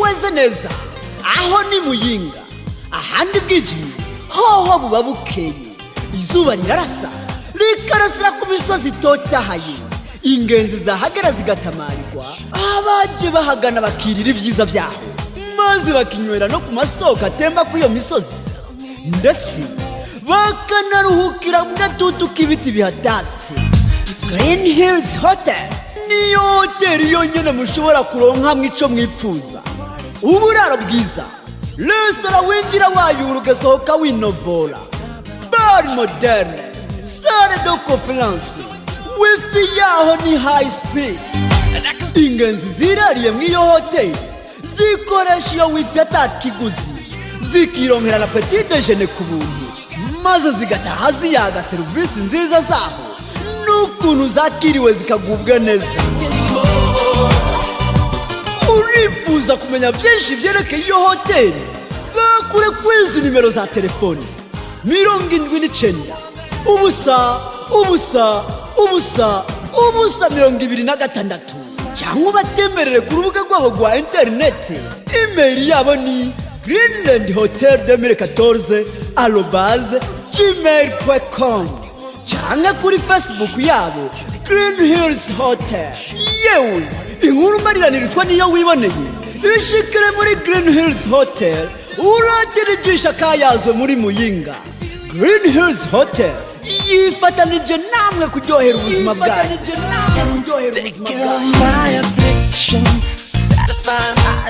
weze neza aho ni Muyinga, ahandi bwijimye hoho buba bukeye, izuba rirarasa rikarasira ku misozi itotahaye, ingenzi zahagera zigatamarirwa, abaje bahagana bakirira ibyiza byaho, maze bakinywera no ku masoko atemba ku iyo misozi, ndetse bakanaruhukira mu gatutu k'ibiti bihatatse. Green Hills Hotel niyo hoteli yonyine mushobora kuronkamwo ico mwipfuza: uburaro bwiza, restaurant winjira wayura ugasohoka winovora, bar moderne, salle de conférence, wifi yaho ni high speed. Ingenzi zirariye mw'iyo hoteli zikoresha iyo wifi atakiguzi, zikironkera na petit déjeuner ku buntu, maze zigataha ziyaga serivisi nziza zaho n'ukuntu zakiriwe zikagubwa neza. Urifuza kumenya byinshi byerekeye iyo hoteli? Bakure kwizi nimero za telefoni 79 ubusa ubusa ubusa ubusa 26, cyangwa batemberere ku rubuga rwabo rwa interineti. Email yabo ni greenlandhotel2014@gmail.com, cyangwa kuri Facebook yabo Green Hills Hotel. Yewe inkuru mariranirwa niyo wiboneye, ishikire muri Green Hills Hotel uratirijisha kayazwe muri Muyinga. Green Hills Hotel yifatanije namwe kuryohera ubuzima bwawe. Take care of my affliction, satisfy my